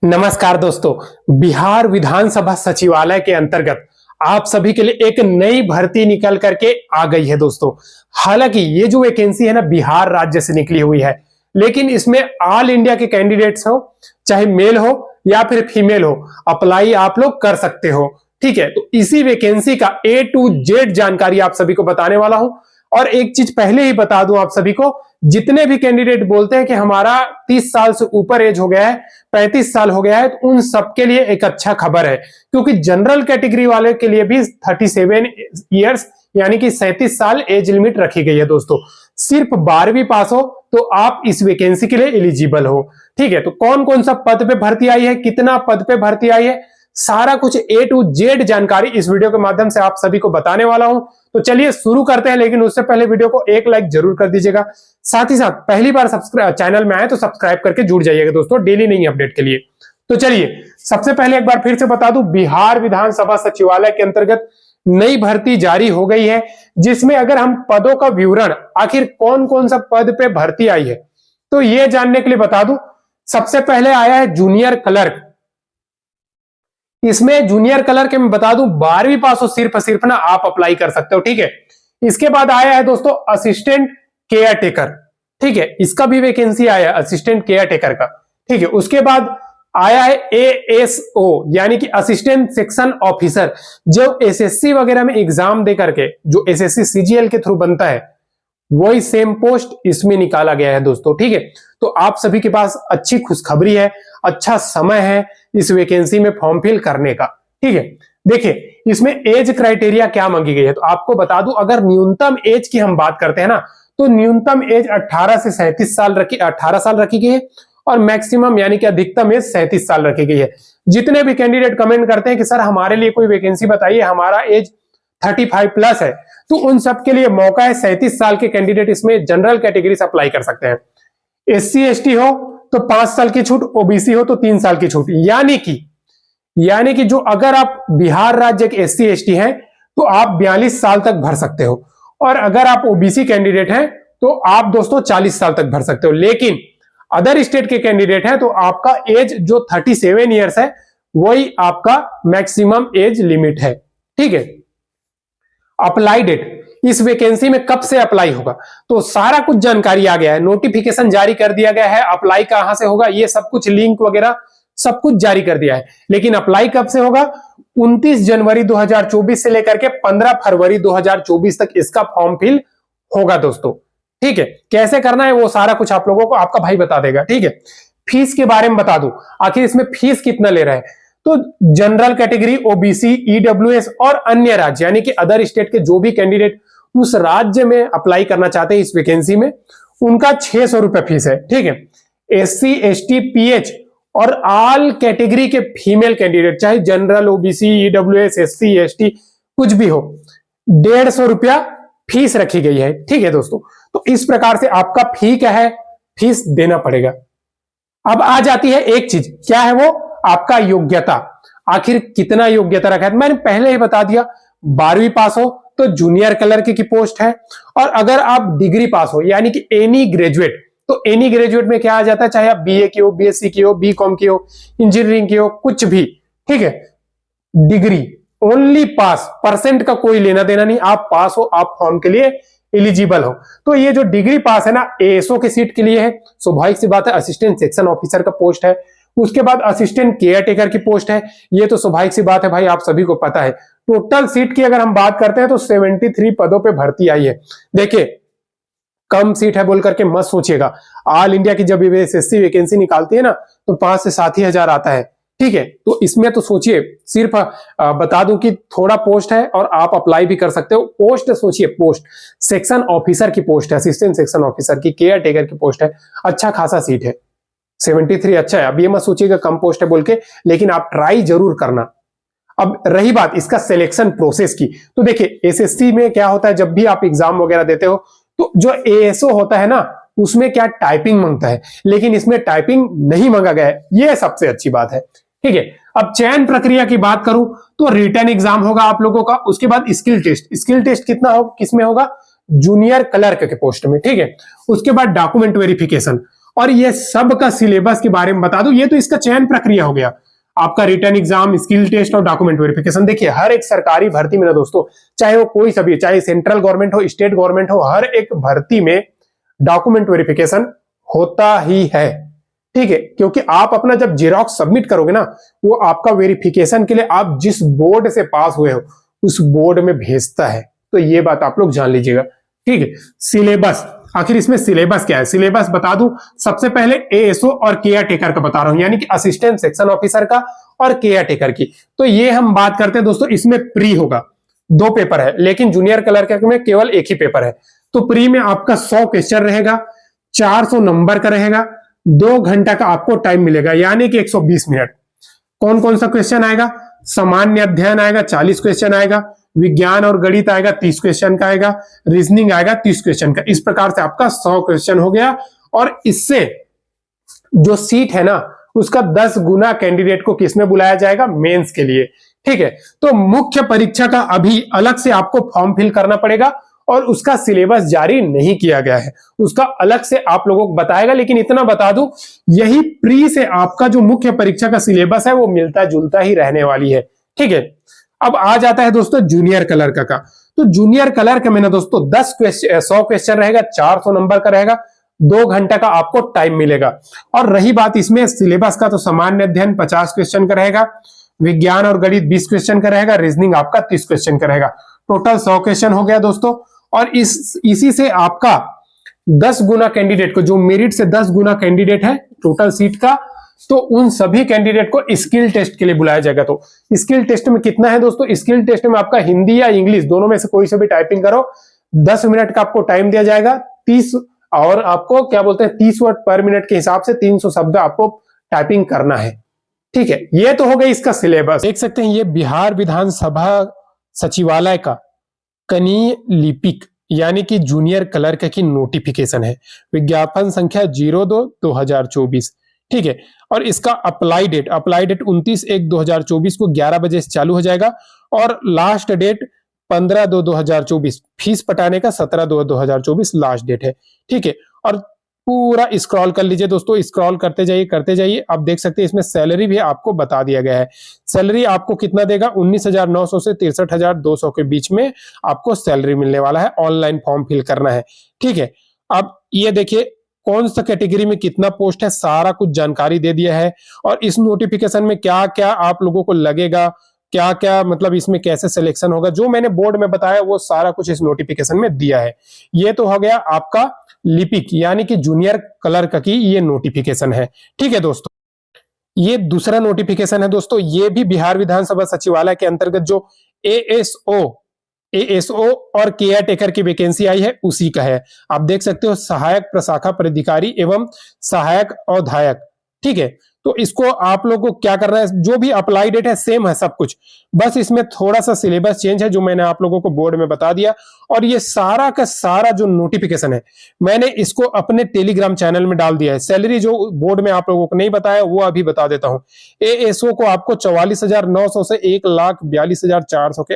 नमस्कार दोस्तों। बिहार विधानसभा सचिवालय के अंतर्गत आप सभी के लिए एक नई भर्ती निकल करके आ गई है दोस्तों। हालांकि ये जो वैकेंसी है ना, बिहार राज्य से निकली हुई है, लेकिन इसमें ऑल इंडिया के कैंडिडेट्स हो, चाहे मेल हो या फिर फीमेल हो, अप्लाई आप लोग कर सकते हो। ठीक है, तो इसी वैकेंसी का A to Z जानकारी आप सभी को बताने वाला हूं। और एक चीज पहले ही बता दूं आप सभी को, जितने भी कैंडिडेट बोलते हैं कि हमारा 30 साल से ऊपर एज हो गया है, 35 साल हो गया है, तो उन सबके लिए एक अच्छा खबर है, क्योंकि जनरल कैटेगरी वाले के लिए भी 37 ईयर्स यानी कि 37 साल एज लिमिट रखी गई है दोस्तों। सिर्फ 12वीं पास हो तो आप इस वैकेंसी के लिए एलिजिबल हो। ठीक है, तो कौन कौन सा पद पे भर्ती आई है, कितना पद पे भर्ती आई है, सारा कुछ A to Z जानकारी इस वीडियो के माध्यम से आप सभी को बताने वाला हूं। तो चलिए शुरू करते हैं, लेकिन उससे पहले वीडियो को एक लाइक जरूर कर दीजिएगा। साथ ही साथ पहली बार चैनल में आए तो सब्सक्राइब करके जुड़ जाइएगा दोस्तों, डेली नई अपडेट के लिए। तो चलिए सबसे पहले एक बार फिर से बता दूं, बिहार विधानसभा सचिवालय के अंतर्गत नई भर्ती जारी हो गई है, जिसमें अगर हम पदों का विवरण, आखिर कौन कौन सा पद पे भर्ती आई है, तो ये जानने के लिए बता दूं, सबसे पहले आया है जूनियर क्लर्क। इसमें जूनियर क्लर्क मैं बता दूं 12वीं पास हो सिर्फ ना आप अप्लाई कर सकते हो। ठीक है, इसके बाद आया है दोस्तों असिस्टेंट केयर टेकर। ठीक है, इसका भी वैकेंसी आया है असिस्टेंट केयर टेकर का। ठीक है, उसके बाद आया है ASO यानी कि असिस्टेंट सेक्शन ऑफिसर, जो एसएससी वगैरह में एग्जाम दे करके जो एसएससी CGL के थ्रू बनता है, वही सेम पोस्ट इसमें निकाला गया है दोस्तों। ठीक है, तो आप सभी के पास अच्छी खुशखबरी है, अच्छा समय है इस वैकेंसी में फॉर्म फिल करने का। ठीक है, देखिए इसमें एज क्राइटेरिया क्या मांगी गई है, तो आपको बता दूं, अगर न्यूनतम एज की हम बात करते हैं ना, तो न्यूनतम एज 18 से 37 साल 18 साल रखी गई है, और मैक्सिमम यानी कि अधिकतम एज 37 साल रखी गई है। जितने भी कैंडिडेट कमेंट करते हैं कि सर हमारे लिए कोई वैकेंसी बताइए, हमारा एज 35 प्लस है, तो उन सबके लिए मौका है। 37 साल के कैंडिडेट इसमें जनरल कैटेगरी से अप्लाई कर सकते हैं। SC ST हो तो 5 साल की छूट, OBC हो तो 3 साल की छूट, यानी कि जो अगर आप बिहार राज्य के SC ST हैं तो आप 42 साल तक भर सकते हो, और अगर आप OBC कैंडिडेट हैं तो आप दोस्तों 40 साल तक भर सकते हो। लेकिन अदर स्टेट के कैंडिडेट हैं तो आपका एज जो 37 ईयर्स है, वही आपका मैक्सिमम एज लिमिट है। ठीक है, अप्लाई डेट, इस वैकेंसी में कब से अप्लाई होगा, तो सारा कुछ जानकारी आ गया है, नोटिफिकेशन जारी कर दिया गया है, अप्लाई कहां से होगा, ये सब कुछ लिंक वगैरह सब कुछ जारी कर दिया है। लेकिन अप्लाई कब से होगा, 29 जनवरी 2024 से लेकर के 15 फरवरी 2024 तक इसका फॉर्म फिल होगा दोस्तों। ठीक है, कैसे करना है वो सारा कुछ आप लोगों को आपका भाई बता देगा। ठीक है, फीस के बारे में बता दूं, आखिर इसमें फीस कितना ले रहा है, तो जनरल कैटेगरी, OBC, EWS और अन्य राज्य यानी कि अदर स्टेट के जो भी कैंडिडेट उस राज्य में अप्लाई करना चाहते हैं इस वैकेंसी में, उनका 600 रुपए फीस है। ठीक है, SC ST PH और ऑल कैटेगरी के फीमेल कैंडिडेट, चाहे general, OBC, EWS, SC ST कुछ भी हो, 150 रुपया फीस रखी गई है। ठीक है दोस्तों, तो इस प्रकार से आपका फी क्या है, फीस देना पड़ेगा। अब आ जाती है एक चीज, क्या है वो, आपका योग्यता। आखिर कितना योग्यता रखा है, मैंने पहले ही बता दिया, 12वीं पास हो तो जूनियर क्लर्क की पोस्ट है, और अगर आप डिग्री पास हो यानी कि एनी ग्रेजुएट, तो एनी ग्रेजुएट में क्या आ जाता है, चाहे आप BA की हो, BSc की हो, BCom की हो, इंजीनियरिंग की हो, कुछ भी। ठीक है, डिग्री ओनली पास, परसेंट का कोई लेना देना नहीं, आप पास हो, आप फॉर्म के लिए एलिजिबल हो। तो ये जो डिग्री पास है ना, ASO की सीट के लिए है, स्वाभाविक सी बात है, असिस्टेंट सेक्शन ऑफिसर का पोस्ट है। उसके बाद असिस्टेंट केयर टेकर की पोस्ट है, ये तो स्वाभाविक सी बात है भाई, आप सभी को पता है। टोटल सीट की अगर हम बात करते हैं तो 73 पदों पे भर्ती आई है। देखिए कम सीट है बोल करके मत सोचिएगा, ऑल इंडिया की जब SSC वैकेंसी निकालती है ना, तो 5 से 7 ही हजार आता है। ठीक है, तो इसमें तो सोचिए, सिर्फ बता दूं कि थोड़ा पोस्ट है और आप अप्लाई भी कर सकते हो। पोस्ट सोचिए, पोस्ट सेक्शन ऑफिसर की पोस्ट है, असिस्टेंट सेक्शन ऑफिसर की, केयर टेकर की पोस्ट है, अच्छा खासा सीट है, 73 अच्छा है। अब ये मत सोचिएगा कम पोस्ट है बोल के, लेकिन आप ट्राई जरूर करना। अब रही बात इसका सिलेक्शन प्रोसेस की, तो देखिए SSC में क्या होता है, जब भी आप एग्जाम वगैरह देते हो तो जो ASO होता है ना, उसमें क्या टाइपिंग मांगता है, लेकिन इसमें टाइपिंग नहीं मांगा गया है, ये सबसे अच्छी बात है। ठीक है, अब चयन प्रक्रिया की बात करूं तो रिटन एग्जाम होगा आप लोगों का, उसके बाद स्किल टेस्ट कितना होगा, किसमें होगा, जूनियर क्लर्क के पोस्ट में। ठीक है, उसके बाद डॉक्यूमेंट वेरिफिकेशन, और ये सब का सिलेबस के बारे में बता दूं, ये तो इसका चयन प्रक्रिया हो गया, आपका रिटर्न एग्जाम, स्किल टेस्ट और डॉक्यूमेंट वेरिफिकेशन। देखिए हर एक सरकारी भर्ती में ना दोस्तों, चाहे वो कोई सा भी, चाहे सेंट्रल गवर्नमेंट हो, स्टेट गवर्नमेंट हो, हर एक भर्ती में डॉक्यूमेंट वेरिफिकेशन होता ही है, ठीक है। क्योंकि आप अपना जब जेरॉक्स सबमिट करोगे ना, वो आपका वेरिफिकेशन के लिए आप जिस बोर्ड से पास हुए हो उस बोर्ड में भेजता है, तो ये बात आप लोग जान लीजिएगा, ठीक है। सिलेबस, आखिर इसमें सिलेबस क्या है, सिलेबस बता दूं। सबसे पहले एएसओ और केयर टेकर का बता रहा हूं, यानी कि असिस्टेंट सेक्शन ऑफिसर का और केयर टेकर की। तो ये हम बात करते हैं दोस्तों, इसमें प्री होगा, 2 पेपर है, लेकिन जूनियर क्लर्क में केवल एक ही पेपर है। तो प्री में आपका 100 क्वेश्चन रहेगा, 400 नंबर का रहेगा, 2 घंटा का आपको टाइम मिलेगा, यानी कि 120 मिनट। कौन कौन सा क्वेश्चन आएगा, सामान्य अध्ययन आएगा 40 क्वेश्चन आएगा, विज्ञान और गणित आएगा 30 क्वेश्चन का आएगा, रीजनिंग आएगा 30 क्वेश्चन का। इस प्रकार से आपका 100 क्वेश्चन हो गया, और इससे जो सीट है ना उसका 10 गुना कैंडिडेट को किसमें बुलाया जाएगा, मेंस के लिए, ठीक है। तो मुख्य परीक्षा का अभी अलग से आपको फॉर्म फिल करना पड़ेगा, और उसका सिलेबस जारी नहीं किया गया है, उसका अलग से आप लोगों को बताएगा। लेकिन इतना बता दूं, यही प्री से आपका जो मुख्य परीक्षा का सिलेबस है वो मिलता जुलता ही रहने वाली है, ठीक है। अब आ जाता है दोस्तों जूनियर क्लर्क का। तो जूनियर क्लर्क में ना दोस्तों 100 क्वेश्चन रहेगा, 400 नंबर का रहेगा, 2 घंटा का आपको टाइम मिलेगा। और रही बात इसमें सिलेबस का, तो सामान्य अध्ययन 50 क्वेश्चन का रहेगा, विज्ञान और गणित 20 क्वेश्चन का रहेगा, रीजनिंग आपका 30 क्वेश्चन का रहेगा। टोटल 100 क्वेश्चन हो गया दोस्तों। और इसी से आपका 10 गुना कैंडिडेट को, जो मेरिट से 10 गुना कैंडिडेट है टोटल सीट का, तो उन सभी कैंडिडेट को स्किल टेस्ट के लिए बुलाया जाएगा। तो स्किल टेस्ट में कितना है दोस्तों, स्किल टेस्ट में आपका हिंदी या इंग्लिश दोनों में से कोई से भी टाइपिंग करो, 10 मिनट का आपको टाइम दिया जाएगा, 30 और आपको क्या बोलते हैं 30 वर्ड पर मिनट के हिसाब से 300 शब्द आपको टाइपिंग करना है, ठीक है। ये तो हो गई इसका सिलेबस। देख सकते हैं ये बिहार विधानसभा सचिवालय का कनीय लिपिक यानी कि जूनियर क्लर्क की नोटिफिकेशन है, विज्ञापन संख्या 02/2024, ठीक है। और इसका अप्लाई डेट 29/1/2024 को 11 बजे से चालू हो जाएगा, और लास्ट डेट 15/2/2024, फीस पटाने का 17/2/2024 लास्ट डेट है, ठीक है। और पूरा स्क्रॉल कर लीजिए दोस्तों, स्क्रॉल करते जाइए। आप देख सकते हैं इसमें सैलरी भी आपको बता दिया गया है। सैलरी आपको कितना देगा, 19,900 से 63,200 के बीच में आपको सैलरी मिलने वाला है। ऑनलाइन फॉर्म फिल करना है, ठीक है। अब ये देखिए कौन सा कैटेगरी में कितना पोस्ट है, सारा कुछ जानकारी दे दिया है। और इस नोटिफिकेशन में क्या क्या आप लोगों को लगेगा, क्या क्या मतलब इसमें कैसे सिलेक्शन होगा, जो मैंने बोर्ड में बताया वो सारा कुछ इस नोटिफिकेशन में दिया है। ये तो हो गया आपका लिपिक यानी कि जूनियर क्लर्क की ये नोटिफिकेशन है, ठीक है दोस्तों। ये दूसरा नोटिफिकेशन है दोस्तों, ये भी बिहार विधानसभा सचिवालय के अंतर्गत जो एएसओ और केयर टेकर की वैकेंसी आई है उसी का है। आप देख सकते हो सहायक प्रशाखा पदाधिकारी एवं सहायक अवधायक, ठीक है। तो इसको आप लोगों को क्या करना है, जो भी अप्लाई डेट है सेम है सब कुछ, बस इसमें थोड़ा सा सिलेबस चेंज है जो मैंने आप लोगों को बोर्ड में बता दिया। और ये सारा का सारा जो नोटिफिकेशन है मैंने इसको अपने टेलीग्राम चैनल में डाल दिया है। सैलरी जो बोर्ड में आप लोगों को नहीं बताया वो अभी बता देता हूं। एएसओ को आपको 44,900 से 1,42,400 के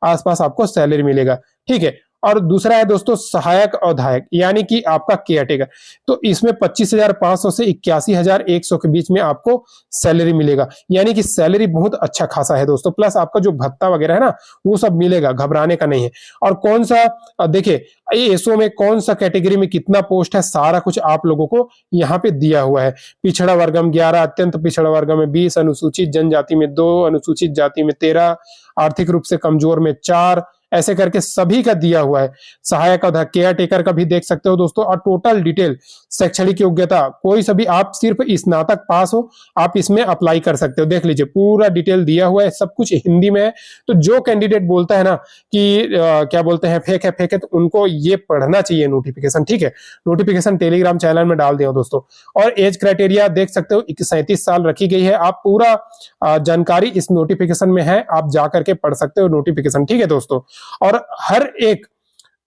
आसपास आपको सैलरी मिलेगा, ठीक है। और दूसरा है दोस्तों सहायक अवधायक यानी कि आपका केयर टेकर, तो इसमें 25,500 से 81,100 के बीच में आपको सैलरी मिलेगा, यानी कि सैलरी बहुत अच्छा खासा है दोस्तों। प्लस आपका जो भत्ता वगैरह है ना वो सब मिलेगा, घबराने का नहीं है। और कौन सा देखिए एएसओ में कौन सा कैटेगरी में कितना पोस्ट है सारा कुछ आप लोगों को यहाँ पे दिया हुआ है। पिछड़ा वर्ग में 11, अत्यंत पिछड़ा वर्ग में 20, अनुसूचित जनजाति में 2, अनुसूचित जाति में 13, आर्थिक रूप से कमजोर में 4, ऐसे करके सभी का दिया हुआ है। सहायक अवधायक केयर टेकर का भी देख सकते हो दोस्तों। और टोटल डिटेल शैक्षणिक योग्यता कोई सभी आप सिर्फ स्नातक पास हो आप इसमें अप्लाई कर सकते हो। देख लीजिए पूरा डिटेल दिया हुआ है, सब कुछ हिंदी में है। तो जो कैंडिडेट बोलता है ना कि क्या बोलते हैं फेक है तो उनको ये पढ़ना चाहिए नोटिफिकेशन, ठीक है। नोटिफिकेशन टेलीग्राम चैनल में डाल दिया दोस्तों। और एज क्राइटेरिया देख सकते हो 37 साल रखी गई है। आप पूरा जानकारी इस नोटिफिकेशन में है, आप जाकर के पढ़ सकते हो नोटिफिकेशन, ठीक है दोस्तों। और हर एक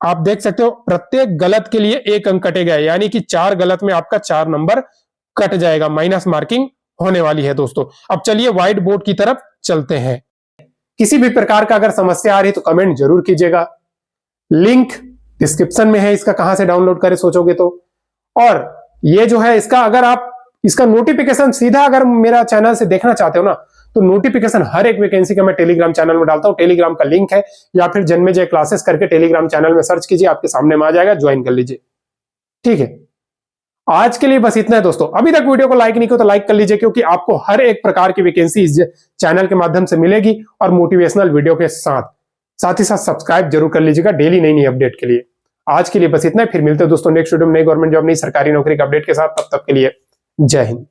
आप देख सकते हो प्रत्येक गलत के लिए 1 अंक कटेगा, यानी कि 4 गलत में आपका 4 नंबर कट जाएगा, माइनस मार्किंग होने वाली है दोस्तों। अब चलिए व्हाइट बोर्ड की तरफ चलते हैं। किसी भी प्रकार का अगर समस्या आ रही तो कमेंट जरूर कीजिएगा। लिंक डिस्क्रिप्शन में है, इसका कहां से डाउनलोड करें सोचोगे तो। और ये जो है इसका, अगर आप इसका नोटिफिकेशन सीधा अगर मेरा चैनल से देखना चाहते हो ना, तो नोटिफिकेशन हर एक वैकेंसी का मैं टेलीग्राम चैनल में डालता हूं। टेलीग्राम का लिंक है, या फिर जन्मेजय क्लासेस करके टेलीग्राम चैनल में सर्च कीजिए, आपके सामने में आ जाएगा, ज्वाइन कर लीजिए। ठीक है, आज के लिए बस इतना है दोस्तों। अभी तक वीडियो को लाइक नहीं किया तो लाइक कर लीजिए, क्योंकि आपको हर एक प्रकार की वैकेंसी इस चैनल के माध्यम से मिलेगी, और मोटिवेशनल वीडियो के साथ ही साथ सब्सक्राइब जरूर कर लीजिएगा डेली नई नई अपडेट के लिए। आज के लिए बस इतना है, फिर मिलते हैं दोस्तों नेक्स्ट वीडियो में नई गवर्नमेंट जॉब, नई सरकारी नौकरी के अपडेट के साथ। तब तक के लिए जय हिंद।